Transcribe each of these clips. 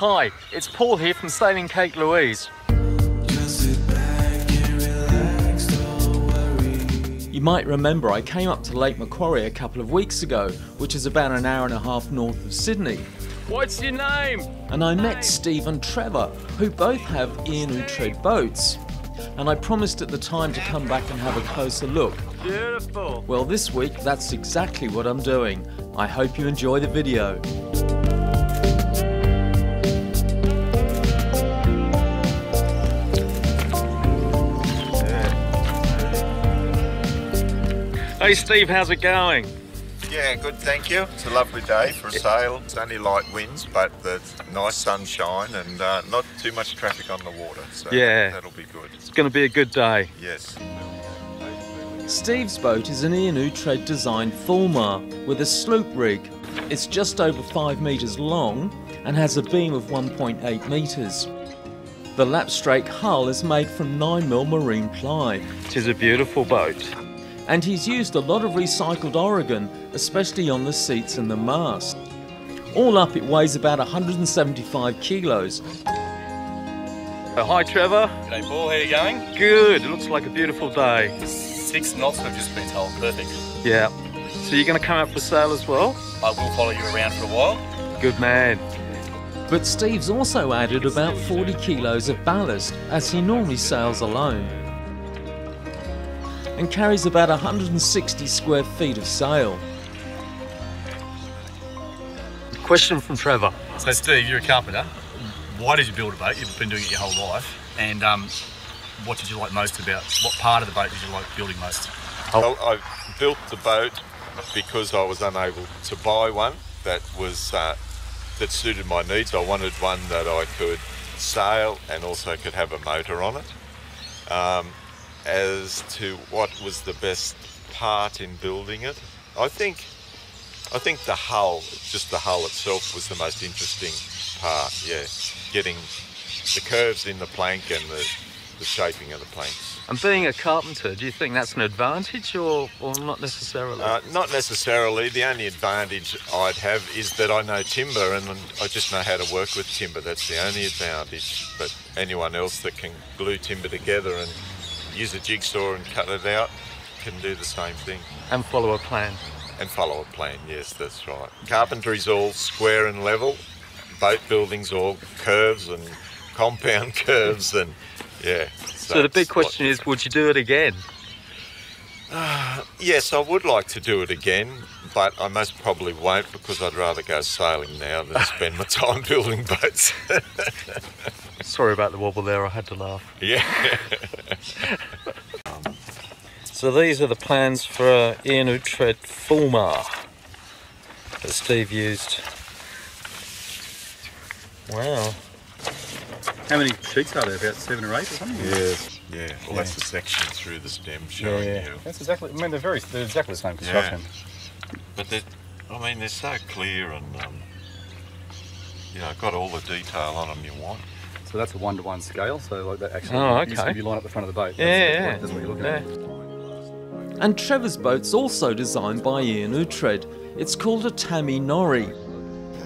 Hi, it's Paul here from Sailing Cape Louise. You might remember I came up to Lake Macquarie a couple of weeks ago, which is about an hour and a half north of Sydney. What's your name? And I met Steve and Trevor, who both have Iain Oughtred boats. And I promised at the time to come back and have a closer look. Beautiful. Well, this week, that's exactly what I'm doing. I hope you enjoy the video. Hey Steve, how's it going? Yeah, good, thank you. It's a lovely day for a sail. It's only light winds, but there's nice sunshine and not too much traffic on the water. So yeah, that'll be good. It's going to be a good day. Yes. Steve's boat is an Iain Oughtred designed Fulmar with a sloop rig. It's just over 5 metres long and has a beam of 1.8 metres. The Lapstrake hull is made from 9mm marine ply. It is a beautiful boat. And he's used a lot of recycled Oregon, especially on the seats and the mast. All up, it weighs about 175 kilos. Hi Trevor. G'day Paul, how are you going? Good, it looks like a beautiful day. 6 knots I've just been told, perfect. Yeah. So you're going to come out for sail as well? I will follow you around for a while. Good man. But Steve's also added about 40 kilos of ballast, as he normally sails alone, and carries about 160 square feet of sail. Question from Trevor. So Steve, you're a carpenter. Why did you build a boat? You've been doing it your whole life. And what did you like most about, what part of the boat did you like building most? Well, I built the boat because I was unable to buy one that was that suited my needs. I wanted one that I could sail and also could have a motor on it. As to what was the best part in building it, I think the hull, just the hull itself, was the most interesting part. Yeah, getting the curves in the plank and the shaping of the planks. And being a carpenter, do you think that's an advantage or not necessarily? Not necessarily. The only advantage I'd have is that I know timber and I just know how to work with timber. That's the only advantage. But anyone else that can glue timber together and use a jigsaw and cut it out can do the same thing. And follow a plan. And follow a plan, yes, that's right. Carpentry's all square and level. Boat building's all curves and compound curves and yeah. So the big question is, would you do it again? Yes, I would like to do it again, but I most probably won't because I'd rather go sailing now than spend my time building boats. Sorry about the wobble there, I had to laugh. Yeah. So these are the plans for Iain Oughtred Fulmar that Steve used. Wow. How many sheets are there? About 7 or 8 or something? Yeah. Well, that's the section through the stem showing you. That's exactly. I mean, they're exactly the same construction. Yeah. But they're so clear and got all the detail on them you want. So that's a 1-to-1 scale. So like that actually. Oh, okay. If you line up the front of the boat. Yeah. That's what you're looking at. And Trevor's boat's also designed by Iain Oughtred. It's called a Tammie Norrie.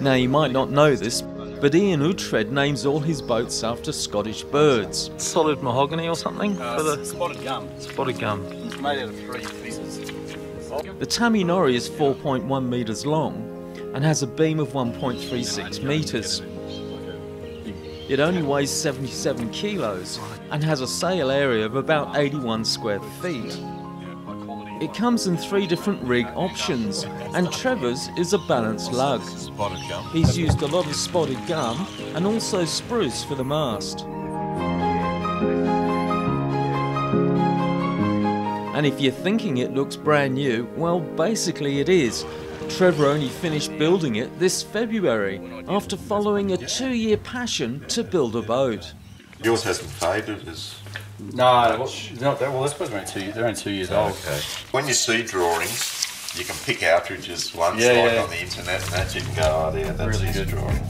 Now, you might not know this, but Iain Oughtred names all his boats after Scottish birds. Solid mahogany or something? For the Spotted gum. spotted gum. It's made out of 3 pieces. The Tammie Norrie is 4.1 metres long and has a beam of 1.36 metres. It only weighs 77 kilos and has a sail area of about 81 square feet. It comes in 3 different rig options, and Trevor's is a balanced lug. Spotted gum. He's used a lot of spotted gum and also spruce for the mast. And if you're thinking it looks brand new, well, basically it is. Trevor only finished building it this February after following a 2-year passion to build a boat. Yours hasn't faded as... No, well, they're supposed to be they're only 2 years old. Okay. When you see drawings, you can pick outrages once, Yeah. on the internet, and that you can go, oh, yeah, that's Really his good drawing.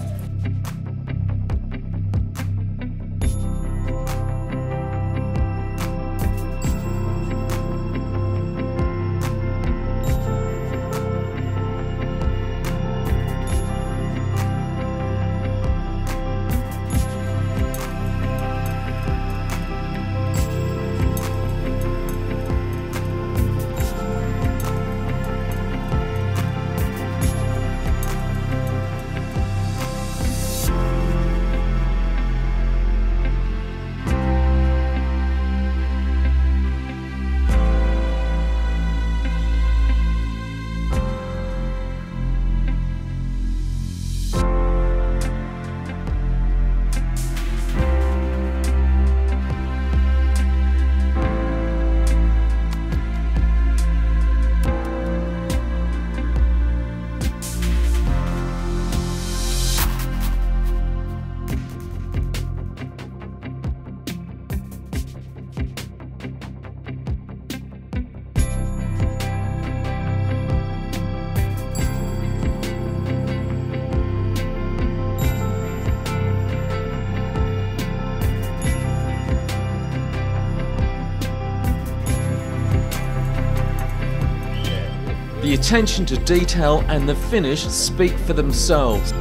The attention to detail and the finish speak for themselves.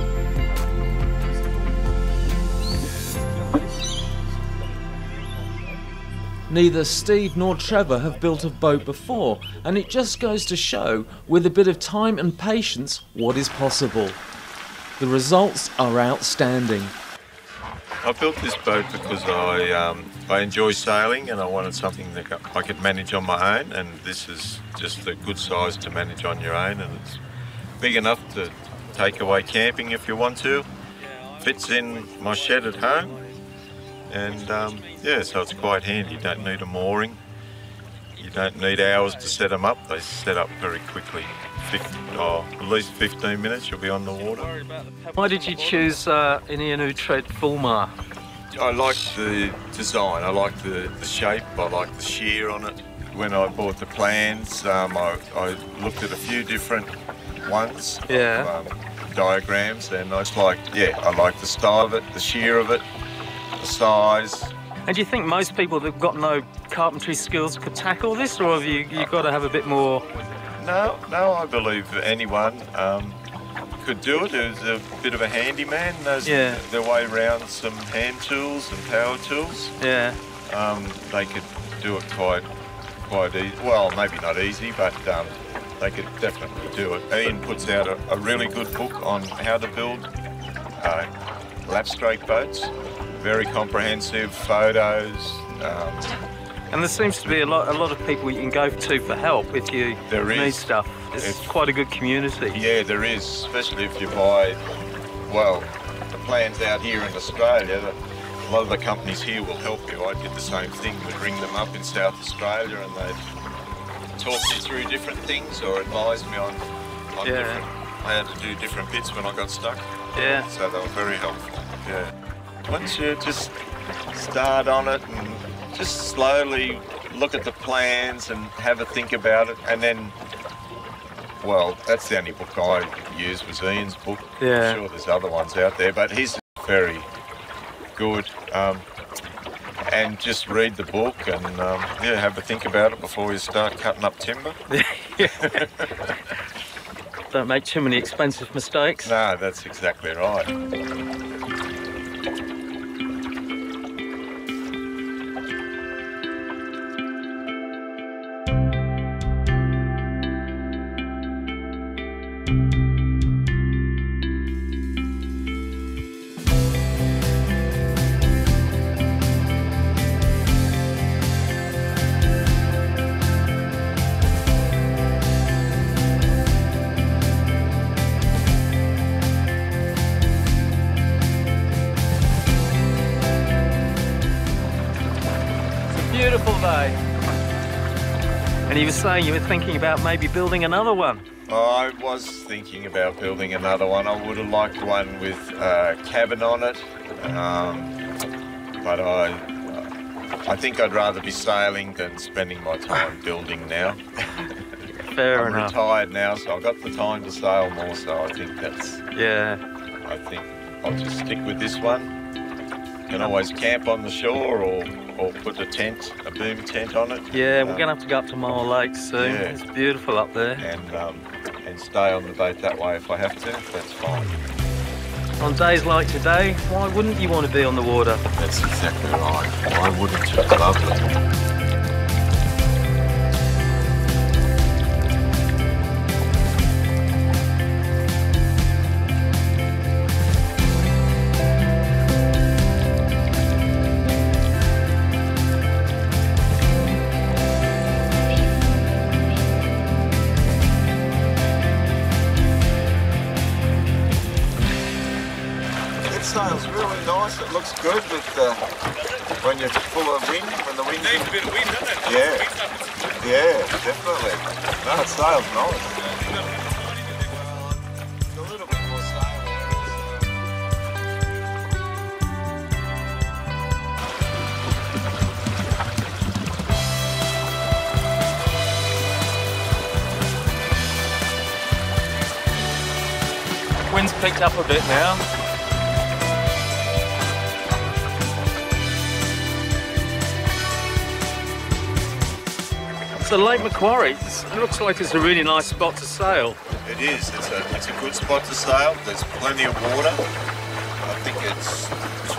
Neither Steve nor Trevor have built a boat before, and it just goes to show, with a bit of time and patience, what is possible. The results are outstanding. I built this boat because I enjoy sailing and I wanted something that I could manage on my own, and this is just a good size to manage on your own, and it's big enough to take away camping if you want to. Fits in my shed at home, and yeah, so it's quite handy. You don't need a mooring. You don't need hours to set them up. They set up very quickly. At least 15 minutes you'll be on the water. Why did you choose an Iain Oughtred Fulmar? I like the design, I like the shape, I like the shear on it. When I bought the plans, I looked at a few different ones, diagrams, and I was like, yeah, I like the style of it, the shear of it, the size. And do you think most people that've got no carpentry skills could tackle this, or have you got to have a bit more? No, I believe anyone could do it. Who's a bit of a handyman, knows their way around some hand tools and power tools. Yeah. They could do it quite easy. Well, maybe not easy, but they could definitely do it. Iain puts out a really good book on how to build Lapstrake boats. Very comprehensive photos. And there seems to be a lot of people you can go to for help if you need stuff. It's quite a good community. Yeah, there is, especially if you buy, well, the plans out here in Australia. A lot of the companies here will help you. I did the same thing. We'd ring them up in South Australia and they'd talk me through different things or advise me on different, how to do different bits when I got stuck. Yeah. So they were very helpful. Yeah. Once you just start on it and just slowly look at the plans and have a think about it, and then, well, that's the only book I used was Iain's book. Yeah. I'm sure there's other ones out there, but his is very good. And just read the book and have a think about it before you start cutting up timber. Don't make too many expensive mistakes. No, that's exactly right. Beautiful day. And you were saying you were thinking about maybe building another one. I was thinking about building another one. I would have liked one with a cabin on it, but I think I'd rather be sailing than spending my time building now. Fair I'm enough. retired now, so I've got the time to sail more, so I think that's... Yeah. I think I'll just stick with this one. Can always camp on the shore or put a boom tent on it. Yeah, we're going to have to go up to Mile Lake soon. Yeah. It's beautiful up there. And stay on the boat that way if I have to, that's fine. On days like today, why wouldn't you want to be on the water? That's exactly right. Why wouldn't you? It's lovely. Sails really nice. It looks good with when you're full of wind. When the wind needs a bit of wind, doesn't it? Yeah, definitely. No, it sails nice. A little bit more sail. Wind's picked up a bit now. So Lake Macquarie, it looks like it's a really nice spot to sail. It is. It's a good spot to sail. There's plenty of water. I think it's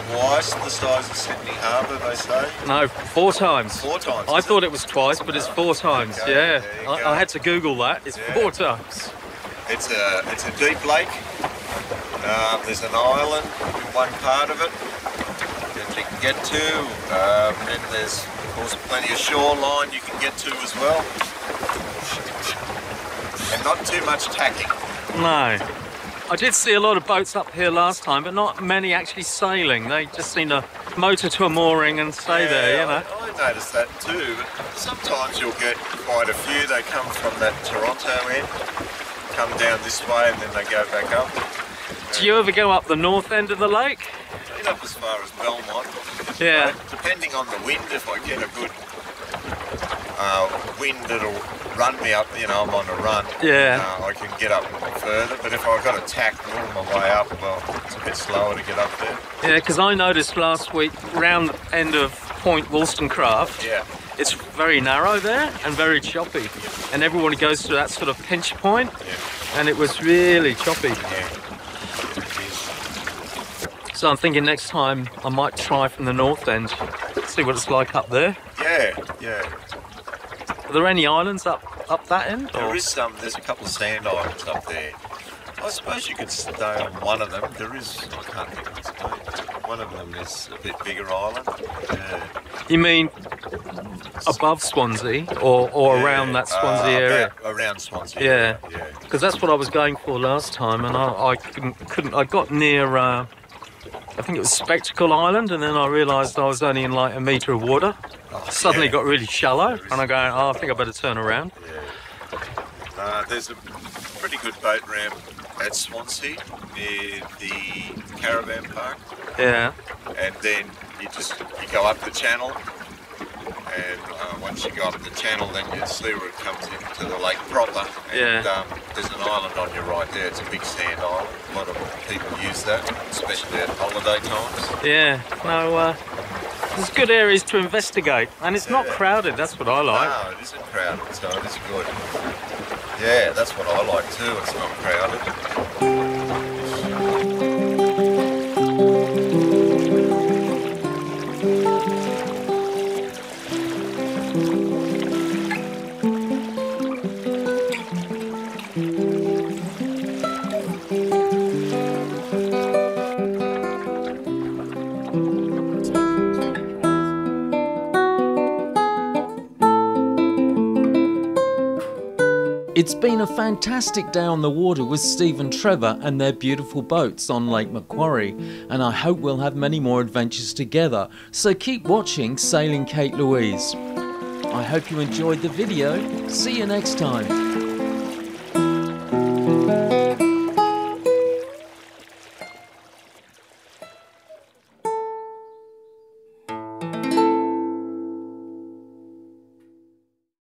twice the size of Sydney Harbour, they say. No, 4 times. 4 times. I thought it was twice, but it's 4 times. Okay, Yeah, there you I go. had to Google that. It's 4 times. It's a deep lake. There's an island in one part of it that you can get to. Then there's, of course, plenty of shoreline you can get to as well. And not too much tacking. No. I did see a lot of boats up here last time, but not many actually sailing. They just seem to motor to a mooring and stay there, you know. I noticed that too. But sometimes you'll get quite a few. They come from that Toronto end, come down this way, and then they go back up. Do you ever go up the north end of the lake? Get up as far as Belmont. Yeah. Depending on the wind, if I get a good wind that'll run me up, you know, I'm on a run. Yeah. I can get up further, but if I've got to tack all my way up, well, it's a bit slower to get up there. Yeah, because I noticed last week, round the end of Point Wollstonecraft, Yeah. it's very narrow there and very choppy. And everyone goes to that sort of pinch point, Yeah. and it was really choppy. Yeah. So I'm thinking next time I might try from the north end, see what it's like up there. Yeah, yeah. Are there any islands up that end? There or- is some, there's a couple of sand islands up there. I suppose you could stay on one of them. There is, I can't think of its name. One of them is a bit bigger island. Yeah. You mean above Swansea or Yeah, around that Swansea area? Around Swansea. Yeah. Yeah. Because that's what I was going for last time, and I couldn't. I got near. I think it was Spectacle Island, and then I realised I was only in like a metre of water. Suddenly yeah. got really shallow, and I'm going, oh, I think I better turn around. Yeah. There's a pretty good boat ramp at Swansea near the caravan park, Yeah. and then you go up the channel, and once you go up the channel, then you see where it comes into the lake proper. And, Yeah. there's an island on your right there. It's a big sand island. A lot of people use that, especially at holiday times. Yeah. No. There's good areas to investigate, and it's not Yeah. crowded. That's what I like. No, it isn't crowded, so it is good. Yeah, that's what I like too. It's not crowded. It's been a fantastic day on the water with Steve and Trevor and their beautiful boats on Lake Macquarie, and I hope we'll have many more adventures together, so keep watching Sailing Kate Louise. I hope you enjoyed the video. See you next time.